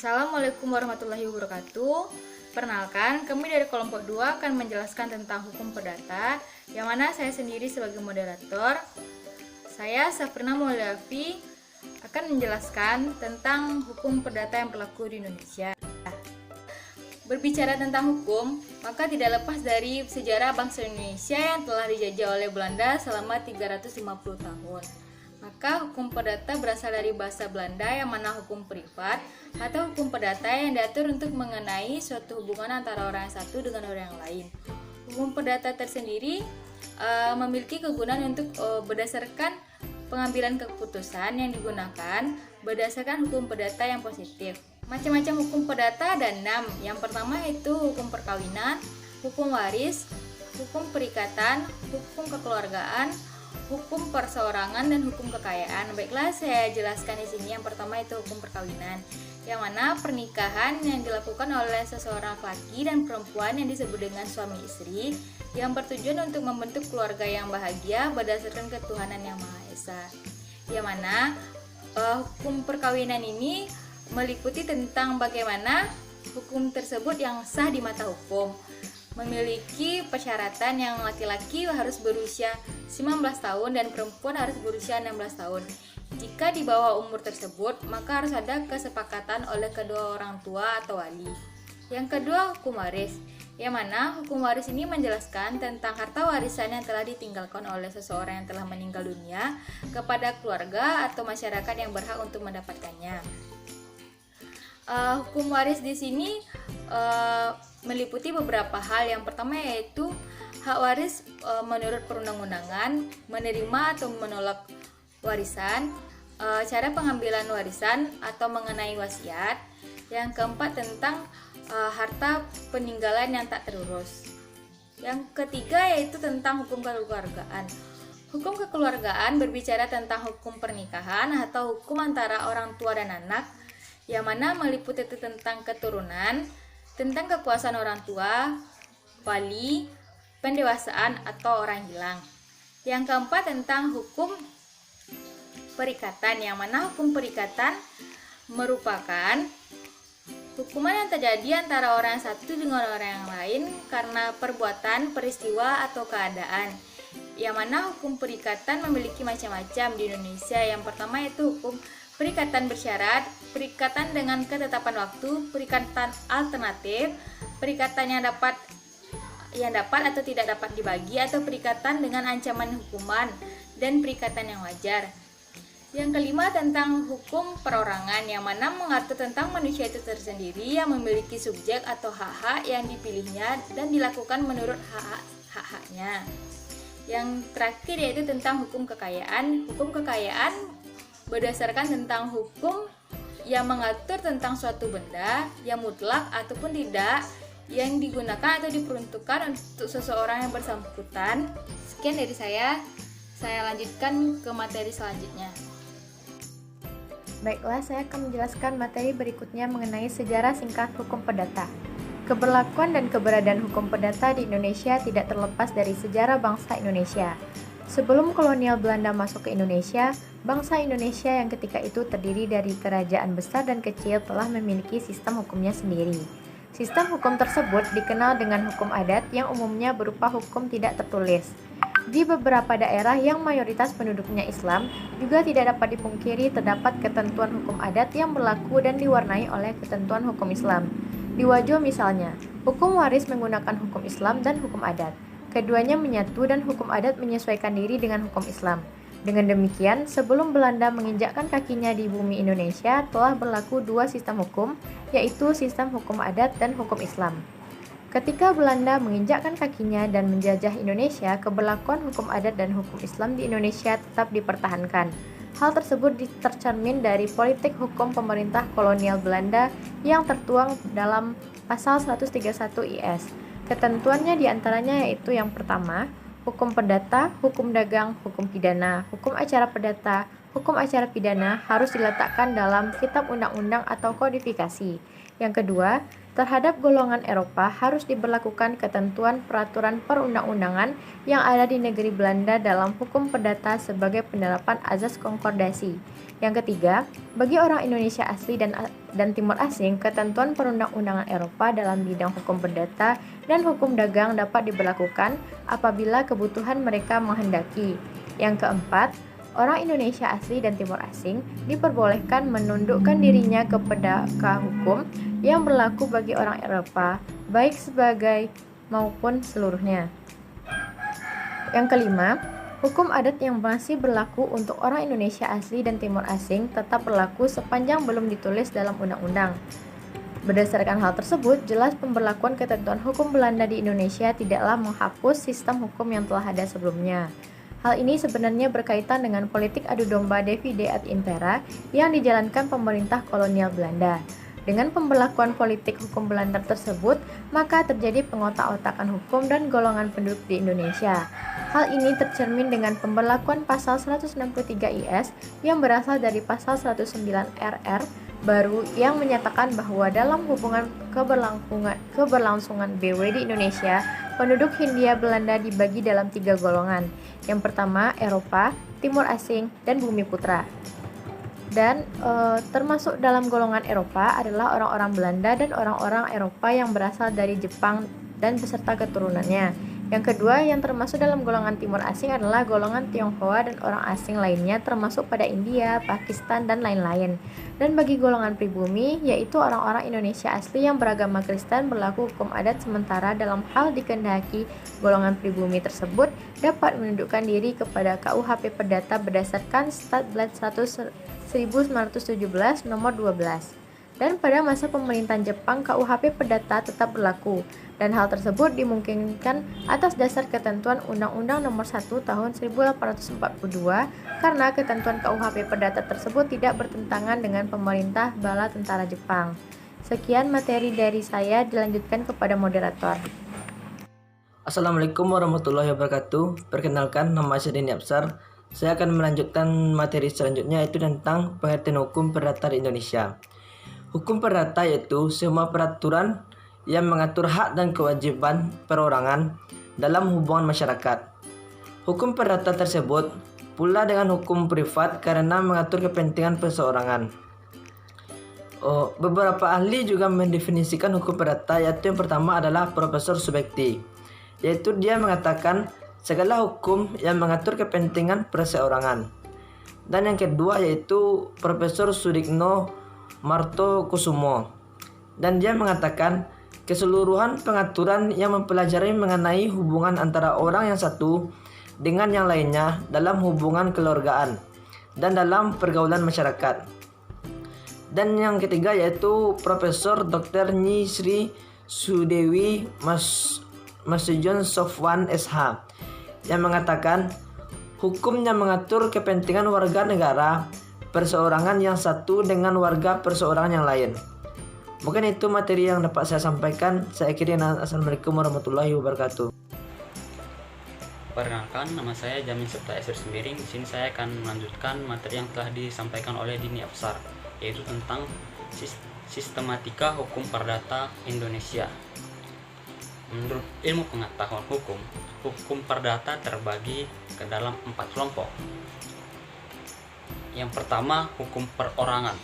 Assalamualaikum warahmatullahi wabarakatuh. Perkenalkan, kami dari kelompok 2 akan menjelaskan tentang hukum perdata, yang mana saya sendiri sebagai moderator. Saya Safrina Mauliafi akan menjelaskan tentang hukum perdata yang berlaku di Indonesia. Berbicara tentang hukum, maka tidak lepas dari sejarah bangsa Indonesia yang telah dijajah oleh Belanda selama 350 tahun. Maka hukum perdata berasal dari bahasa Belanda yang mana hukum privat atau hukum perdata yang diatur untuk mengenai suatu hubungan antara orang yang satu dengan orang yang lain. Hukum perdata tersendiri memiliki kegunaan untuk berdasarkan pengambilan keputusan yang digunakan berdasarkan hukum perdata yang positif. Macam-macam hukum perdata ada 6. Yang pertama itu hukum perkawinan, hukum waris, hukum perikatan, hukum kekeluargaan, hukum perseorangan, dan hukum kekayaan. Baiklah, saya jelaskan di sini. Yang pertama itu hukum perkawinan, yang mana pernikahan yang dilakukan oleh seseorang laki dan perempuan yang disebut dengan suami istri, yang bertujuan untuk membentuk keluarga yang bahagia berdasarkan ketuhanan yang Maha Esa. Yang mana hukum perkawinan ini meliputi tentang bagaimana hukum tersebut yang sah di mata hukum. Memiliki persyaratan yang laki-laki harus berusia 19 tahun dan perempuan harus berusia 16 tahun. Jika di bawah umur tersebut, maka harus ada kesepakatan oleh kedua orang tua atau wali. Yang kedua, hukum waris, yang mana hukum waris ini menjelaskan tentang harta warisan yang telah ditinggalkan oleh seseorang yang telah meninggal dunia kepada keluarga atau masyarakat yang berhak untuk mendapatkannya. Hukum waris di sini meliputi beberapa hal. Yang pertama yaitu hak waris menurut perundang-undangan, menerima atau menolak warisan, cara pengambilan warisan atau mengenai wasiat. Yang keempat tentang harta peninggalan yang tak terurus. Yang ketiga yaitu tentang hukum kekeluargaan. Hukum kekeluargaan berbicara tentang hukum pernikahan atau hukum antara orang tua dan anak, yang mana meliputi tentang keturunan, tentang kekuasaan orang tua, wali, pendewasaan atau orang hilang. Yang keempat tentang hukum perikatan, yang mana hukum perikatan merupakan hukuman yang terjadi antara orang satu dengan orang yang lain karena perbuatan, peristiwa, atau keadaan. Yang mana hukum perikatan memiliki macam-macam di Indonesia. Yang pertama yaitu hukum perikatan bersyarat, perikatan dengan ketetapan waktu, perikatan alternatif, perikatan yang dapat atau tidak dapat dibagi, atau perikatan dengan ancaman hukuman, dan perikatan yang wajar. Yang kelima tentang hukum perorangan, yang mana mengatur tentang manusia itu tersendiri yang memiliki subjek atau hak-hak yang dipilihnya dan dilakukan menurut hak-haknya. Yang terakhir yaitu tentang hukum kekayaan. Hukum kekayaan berdasarkan tentang hukum yang mengatur tentang suatu benda yang mutlak ataupun tidak yang digunakan atau diperuntukkan untuk seseorang yang bersangkutan. Sekian dari saya lanjutkan ke materi selanjutnya. Baiklah, saya akan menjelaskan materi berikutnya mengenai sejarah singkat hukum perdata. Keberlakuan dan keberadaan hukum perdata di Indonesia tidak terlepas dari sejarah bangsa Indonesia. Sebelum kolonial Belanda masuk ke Indonesia, bangsa Indonesia yang ketika itu terdiri dari kerajaan besar dan kecil telah memiliki sistem hukumnya sendiri. Sistem hukum tersebut dikenal dengan hukum adat yang umumnya berupa hukum tidak tertulis. Di beberapa daerah yang mayoritas penduduknya Islam, juga tidak dapat dipungkiri terdapat ketentuan hukum adat yang berlaku dan diwarnai oleh ketentuan hukum Islam. Di Wajo misalnya, hukum waris menggunakan hukum Islam dan hukum adat. Keduanya menyatu dan hukum adat menyesuaikan diri dengan hukum Islam. Dengan demikian, sebelum Belanda menginjakkan kakinya di bumi Indonesia, telah berlaku dua sistem hukum, yaitu sistem hukum adat dan hukum Islam. Ketika Belanda menginjakkan kakinya dan menjajah Indonesia, keberlakuan hukum adat dan hukum Islam di Indonesia tetap dipertahankan. Hal tersebut tercermin dari politik hukum pemerintah kolonial Belanda yang tertuang dalam pasal 131 IS. Ketentuannya diantaranya yaitu yang pertama, hukum perdata, hukum dagang, hukum pidana, hukum acara perdata, hukum acara pidana harus diletakkan dalam kitab undang-undang atau kodifikasi. Yang kedua, terhadap golongan Eropa harus diberlakukan ketentuan peraturan perundang-undangan yang ada di negeri Belanda dalam hukum perdata sebagai penerapan azas konkordasi. Yang ketiga, bagi orang Indonesia asli dan Timur Asing, ketentuan perundang-undangan Eropa dalam bidang hukum perdata dan hukum dagang dapat diberlakukan apabila kebutuhan mereka menghendaki. Yang keempat, orang Indonesia asli dan Timur Asing diperbolehkan menundukkan dirinya kepada hukum yang berlaku bagi orang Eropa, baik sebagai maupun seluruhnya. Yang kelima, hukum adat yang masih berlaku untuk orang Indonesia asli dan Timur Asing tetap berlaku sepanjang belum ditulis dalam undang-undang. Berdasarkan hal tersebut, jelas pemberlakuan ketentuan hukum Belanda di Indonesia tidaklah menghapus sistem hukum yang telah ada sebelumnya. Hal ini sebenarnya berkaitan dengan politik adu domba divide et impera yang dijalankan pemerintah kolonial Belanda. Dengan pemberlakuan politik hukum Belanda tersebut, maka terjadi pengotak-otakan hukum dan golongan penduduk di Indonesia. Hal ini tercermin dengan pemberlakuan pasal 163 IS yang berasal dari pasal 109 RR baru yang menyatakan bahwa dalam hubungan keberlangsungan BW di Indonesia, penduduk Hindia Belanda dibagi dalam 3 golongan. Yang pertama, Eropa, Timur Asing, dan Bumi Putra. Dan termasuk dalam golongan Eropa adalah orang-orang Belanda dan orang-orang Eropa yang berasal dari Jepang dan beserta keturunannya. Yang kedua, yang termasuk dalam golongan Timur Asing adalah golongan Tionghoa dan orang asing lainnya termasuk pada India, Pakistan, dan lain-lain. Dan bagi golongan pribumi, yaitu orang-orang Indonesia asli yang beragama Kristen berlaku hukum adat sementara dalam hal dikehendaki golongan pribumi tersebut dapat menundukkan diri kepada KUHP Perdata berdasarkan Statblad 1917 nomor 12. Dan pada masa pemerintahan Jepang, KUHP Perdata tetap berlaku, dan hal tersebut dimungkinkan atas dasar ketentuan Undang-Undang Nomor 1 Tahun 1842 karena ketentuan KUHP Perdata tersebut tidak bertentangan dengan pemerintah bala tentara Jepang. Sekian materi dari saya, dilanjutkan kepada moderator. Assalamualaikum warahmatullahi wabarakatuh. Perkenalkan, nama saya Denny Absar. Saya akan melanjutkan materi selanjutnya, yaitu tentang pengertian hukum perdata di Indonesia. Hukum perdata yaitu semua peraturan yang mengatur hak dan kewajiban perorangan dalam hubungan masyarakat. Hukum perdata tersebut pula dengan hukum privat karena mengatur kepentingan perseorangan. Beberapa ahli juga mendefinisikan hukum perdata, yaitu yang pertama adalah Profesor Subekti, yaitu dia mengatakan segala hukum yang mengatur kepentingan perseorangan. Dan yang kedua yaitu Profesor Sudikno Martokusumo, dan dia mengatakan keseluruhan pengaturan yang mempelajari mengenai hubungan antara orang yang satu dengan yang lainnya dalam hubungan keluargaan dan dalam pergaulan masyarakat. Dan yang ketiga yaitu Profesor Dr. Nyi Sri Sudewi Masujon Sofwan SH, yang mengatakan hukum yang mengatur kepentingan warga negara perseorangan yang satu dengan warga perseorangan yang lain. Mungkin itu materi yang dapat saya sampaikan. Saya akhiri. Assalamualaikum warahmatullahi wabarakatuh. Perkenalkan, nama saya Jamin Septa Esir Sembiring. Di sini saya akan melanjutkan materi yang telah disampaikan oleh Dini Absar, yaitu tentang sistematika hukum perdata Indonesia. Menurut ilmu pengetahuan hukum, hukum perdata terbagi ke dalam 4 kelompok. Yang pertama, hukum perorangan,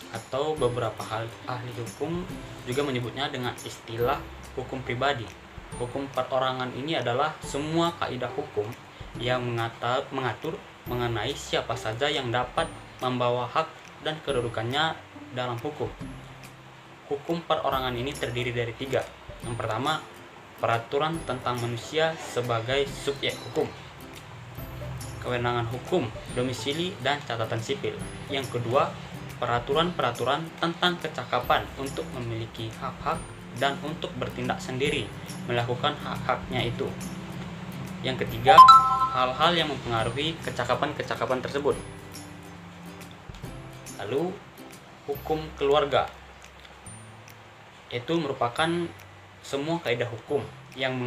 atau beberapa ahli hukum juga menyebutnya dengan istilah hukum pribadi. Hukum perorangan ini adalah semua kaidah hukum yang mengatur mengenai siapa saja yang dapat membawa hak dan kedudukannya dalam hukum. Hukum perorangan ini terdiri dari 3. Yang pertama, peraturan tentang manusia sebagai subjek hukum, kewenangan hukum, domisili, dan catatan sipil. Yang kedua, peraturan-peraturan tentang kecakapan untuk memiliki hak-hak dan untuk bertindak sendiri melakukan hak-haknya itu. Yang ketiga, hal-hal yang mempengaruhi kecakapan-kecakapan tersebut. Lalu, hukum keluarga, itu merupakan semua kaidah hukum yang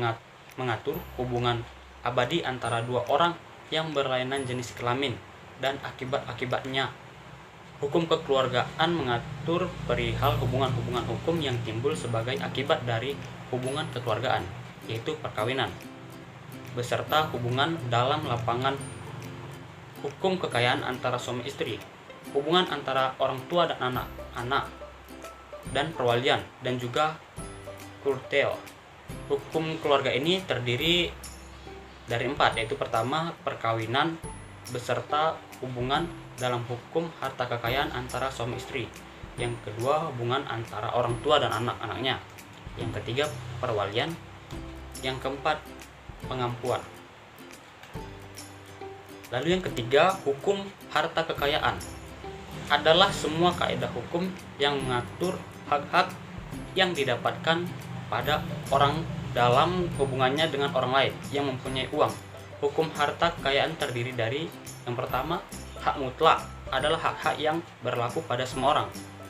mengatur hubungan abadi antara 2 orang yang berlainan jenis kelamin dan akibat-akibatnya. Hukum kekeluargaan mengatur perihal hubungan-hubungan hukum yang timbul sebagai akibat dari hubungan kekeluargaan, yaitu perkawinan, beserta hubungan dalam lapangan hukum kekayaan antara suami istri, hubungan antara orang tua dan anak-anak, dan perwalian, dan juga kurteo. Hukum keluarga ini terdiri dari 4, yaitu pertama perkawinan beserta hubungan dalam hukum harta kekayaan antara suami istri, yang kedua hubungan antara orang tua dan anak-anaknya, yang ketiga perwalian, yang keempat pengampuan. Lalu yang ketiga, hukum harta kekayaan adalah semua kaidah hukum yang mengatur hak-hak yang didapatkan pada orang dalam hubungannya dengan orang lain yang mempunyai uang. Hukum harta kekayaan terdiri dari yang pertama, hak mutlak adalah hak-hak yang berlaku pada semua orang.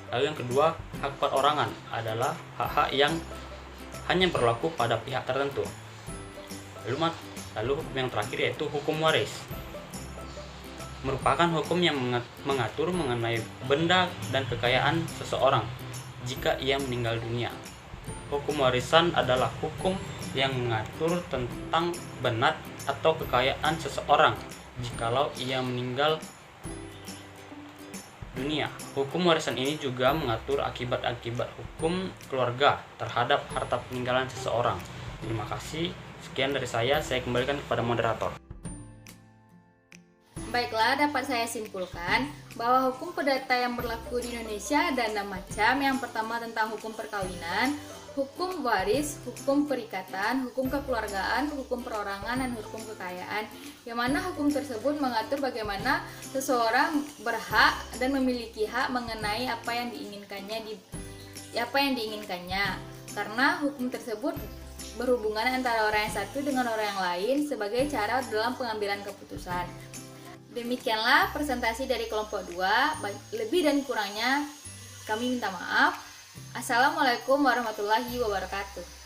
Lalu yang kedua, hak perorangan adalah hak-hak yang hanya berlaku pada pihak tertentu. Lalu hukum yang terakhir yaitu hukum waris, merupakan hukum yang mengatur mengenai benda dan kekayaan seseorang jika ia meninggal dunia. Hukum warisan adalah hukum yang mengatur tentang benda atau kekayaan seseorang jikalau ia meninggal dunia. Hukum warisan ini juga mengatur akibat-akibat hukum keluarga terhadap harta peninggalan seseorang. Terima kasih. Sekian dari saya kembalikan kepada moderator. Baiklah, dapat saya simpulkan bahwa hukum perdata yang berlaku di Indonesia ada 6 macam. Yang pertama tentang hukum perkawinan, hukum waris, hukum perikatan, hukum kekeluargaan, hukum perorangan, dan hukum kekayaan. Yang mana hukum tersebut mengatur bagaimana seseorang berhak dan memiliki hak mengenai apa yang diinginkannya. Karena hukum tersebut berhubungan antara orang yang satu dengan orang yang lain sebagai cara dalam pengambilan keputusan. Demikianlah presentasi dari kelompok 2. Lebih dan kurangnya kami minta maaf. Assalamualaikum warahmatullahi wabarakatuh.